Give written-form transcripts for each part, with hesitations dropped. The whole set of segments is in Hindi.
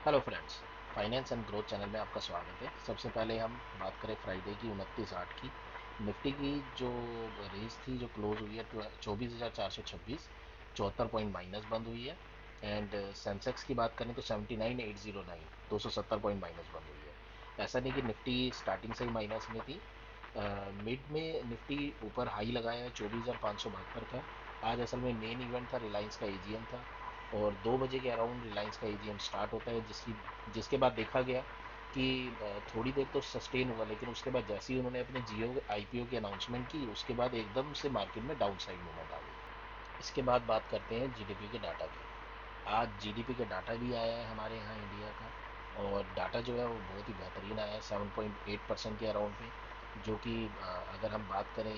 Hello friends, finance and growth channel में आपका स्वागत है। सबसे पहले हम बात करें फ्राइडे की 29/8 की निफ्टी की जो रेस थी, जो क्लोज हुई है 24,426, 74 पॉइंट माइनस बंद हुई है। एंड सेंसेक्स की बात करें तो 79,809, 270 पॉइंट माइनस बंद हुई है। ऐसा नहीं कि निफ्टी स्टार्टिंग से ही माइनस में थी। मिड में निफ्टी ऊपर हाई लगाया है 24,572 का। आज असल में मेन इवेंट था, रिलायंस का एजीएम था। और 2 बजे के अराउंड रिलायंस का एजीएम स्टार्ट होता है, जिसके बाद देखा गया कि थोड़ी देर तो सस्टेन हुआ, लेकिन उसके बाद जैसे ही उन्होंने अपने जियो आईपीओ की अनाउंसमेंट की, उसके बाद एकदम से मार्केट में डाउन साइड मूवमेंट आ गई। इसके बाद बात करते हैं जीडीपी के डाटा की। आज जीडीपी के डाटा भी आया है हमारे यहाँ इंडिया का, और डाटा जो है वो बहुत ही बेहतरीन आया है 7.8% के अराउंड पे। जो कि अगर हम बात करें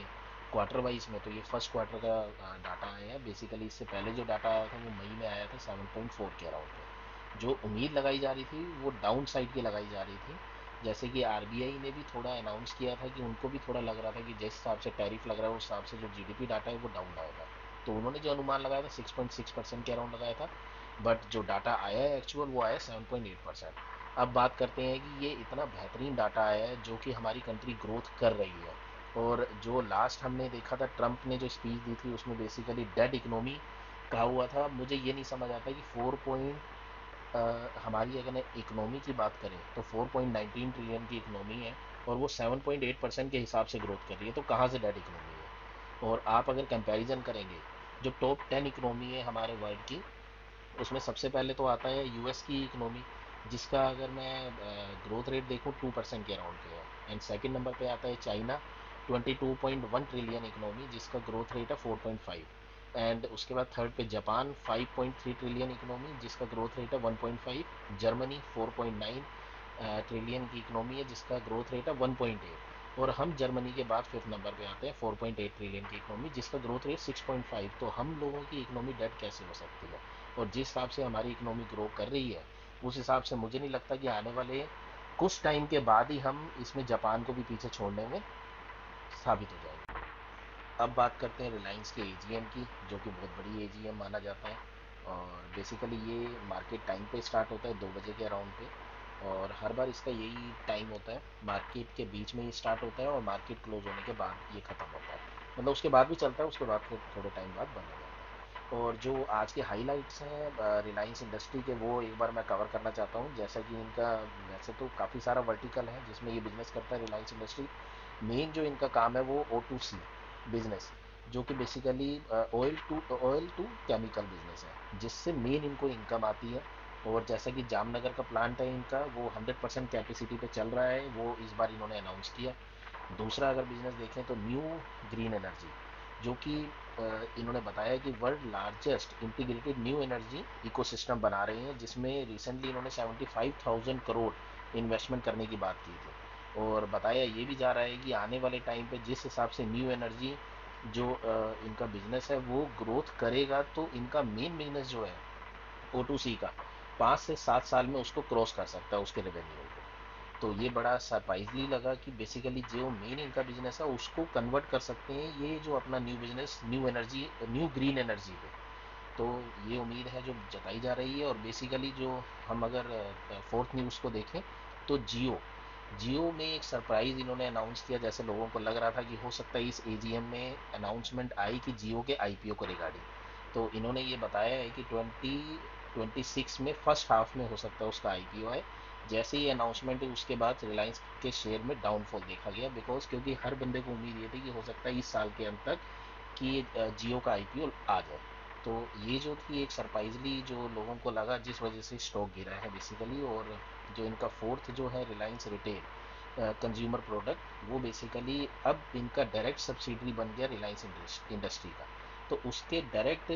क्वार्टर वाइज में, तो ये फर्स्ट क्वार्टर का डाटा आया है। बेसिकली इससे पहले जो डाटा आया था वो मई में आया था 7.4 के अराउंड पे। जो उम्मीद लगाई जा रही थी वो डाउन साइड की लगाई जा रही थी। जैसे कि आरबीआई ने भी थोड़ा अनाउंस किया था कि उनको भी थोड़ा लग रहा था कि जिस हिसाब से टैरिफ लग रहा है उस हिसाब से जो जीडीपी डाटा है वो डाउन आएगा। तो उन्होंने जो अनुमान लगाया था 6.6% के अराउंड लगाया था। बट जो डाटा आया है एक्चुअल वो आया 7.8%। अब बात करते हैं कि ये इतना बेहतरीन डाटा आया है जो कि हमारी कंट्री ग्रोथ कर रही है। और जो लास्ट हमने देखा था, ट्रंप ने जो स्पीच दी थी उसमें बेसिकली डेड इकोनॉमी कहा हुआ था। मुझे ये नहीं समझ आता कि हमारी अगर इकोनॉमी की बात करें तो 4.19 ट्रिलियन की इकोनॉमी है, और वो 7.8% के हिसाब से ग्रोथ कर रही है, तो कहाँ से डेड इकोनॉमी है। और आप अगर कंपैरिजन करेंगे, जो टॉप 10 इकोनॉमी है हमारे वर्ल्ड की, उसमें सबसे पहले तो आता है यूएस की इकोनॉमी, जिसका अगर मैं ग्रोथ रेट देखूँ 2% के अराउंड पे है। एंड सेकंड नंबर पे आता है चाइना, 22.1 ट्रिलियन इकोनॉमी, जिसका ग्रोथ रेट है 4.5। एंड उसके बाद थर्ड पे जापान, 5.3 ट्रिलियन इकोनॉमी, जिसका ग्रोथ रेट है 1.5। जर्मनी 4.9 ट्रिलियन की इकोनॉमी है, जिसका ग्रोथ रेट है 1.8। और हम जर्मनी के बाद फिफ्थ नंबर पे आते हैं 4.8 ट्रिलियन की इकोनॉमी, जिसका ग्रोथ रेट 6.5। तो हम लोगों की इकोनॉमी डेड कैसे हो सकती है। और जिस हिसाब से हमारी इकोनॉमी ग्रो कर रही है, उस हिसाब से मुझे नहीं लगता कि आने वाले कुछ टाइम के बाद ही हम इसमें जापान को भी पीछे छोड़ने में साबित हो जाएंगे। अब बात करते हैं रिलायंस के एजीएम की, जो कि बहुत बड़ी एजीएम माना जाता है। और बेसिकली ये मार्केट टाइम पे स्टार्ट होता है 2 बजे के अराउंड पे। और हर बार इसका यही टाइम होता है, मार्केट के बीच में ये स्टार्ट होता है और मार्केट क्लोज होने के बाद ये ख़त्म होता है। मतलब उसके बाद भी चलता है, उसके बाद फिर थोड़े टाइम बाद बंद हो जाता है। और जो आज के हाईलाइट्स हैं रिलायंस इंडस्ट्री के, वो एक बार मैं कवर करना चाहता हूँ। जैसा कि इनका वैसे तो काफ़ी सारा वर्टिकल है जिसमें ये बिजनेस करता है रिलायंस इंडस्ट्री। मेन जो इनका काम है वो O2C बिजनेस, जो कि basically oil to chemical business है, जिससे मेन इनको इनकम आती है। और जैसा कि जामनगर का प्लांट है इनका, वो 100% कैपेसिटी पे चल रहा है, वो इस बार इन्होंने अनाउंस किया। दूसरा अगर बिजनेस देखें तो न्यू ग्रीन एनर्जी, जो कि इन्होंने बताया कि world largest integrated new energy ecosystem बना रहे हैं, जिसमें रिसेंटली इन्होंने 75,000 करोड़ इन्वेस्टमेंट करने की बात की थी। और बताया ये भी जा रहा है कि आने वाले टाइम पे जिस हिसाब से न्यू एनर्जी जो इनका बिजनेस है वो ग्रोथ करेगा, तो इनका मेन बिजनेस जो है O2C का 5 से 7 साल में उसको क्रॉस कर सकता है, उसके रेवेन्यू को। तो ये बड़ा सरप्राइजली लगा कि बेसिकली जो मेन इनका बिजनेस है उसको कन्वर्ट कर सकते हैं ये जो अपना new business, new energy, new green energy पे। तो ये उम्मीद है जो जताई जा रही है। और बेसिकली जो हम अगर फोर्थ न्यूज़ को देखें तो जियो, जियो में एक सरप्राइज इन्होंने अनाउंस किया। जैसे लोगों को लग रहा था कि हो सकता है इस एजीएम में अनाउंसमेंट आई कि जियो के आईपीओ को रिगार्डिंग, तो इन्होंने ये बताया है कि 2026 में फर्स्ट हाफ में हो सकता है उसका आईपीओ आए। जैसे ही अनाउंसमेंट है उसके बाद रिलायंस के शेयर में डाउनफॉल देखा गया, बिकॉज क्योंकि हर बंदे को उम्मीद ये थी कि हो सकता है इस साल के अंत तक कि जियो का आईपीओ आ जाए। तो ये जो थी एक सरप्राइजली जो लोगों को लगा, जिस वजह से स्टॉक गिरा है बेसिकली। और जो इनका फोर्थ जो है रिलायंस रिटेल कंज्यूमर प्रोडक्ट, वो बेसिकली अब इनका डायरेक्ट सब्सिडरी बन गया रिलायंस इंडस्ट्री का। तो उसके डायरेक्ट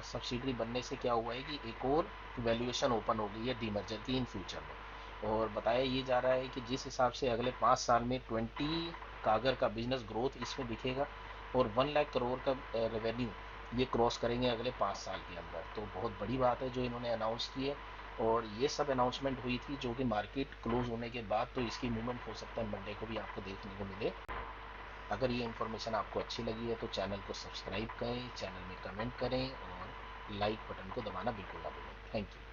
सब्सिडरी बनने से क्या हुआ है कि एक और वैल्यूएशन ओपन हो गई है डीमर्जर की इन फ्यूचर में। और बताया ये जा रहा है कि जिस हिसाब से अगले 5 साल में 20 कागर का बिजनेस ग्रोथ इसमें दिखेगा, और 1 लाख करोड़ का रेवेन्यू ये क्रॉस करेंगे अगले 5 साल के अंदर। तो बहुत बड़ी बात है जो इन्होंने अनाउंस की है। और ये सब अनाउंसमेंट हुई थी जो कि मार्केट क्लोज होने के बाद, तो इसकी मूवमेंट हो सकता है मंडे को भी आपको देखने को मिले। अगर ये इन्फॉर्मेशन आपको अच्छी लगी है तो चैनल को सब्सक्राइब करें, चैनल में कमेंट करें, और लाइक बटन को दबाना बिल्कुल ना भूलें। Thank you.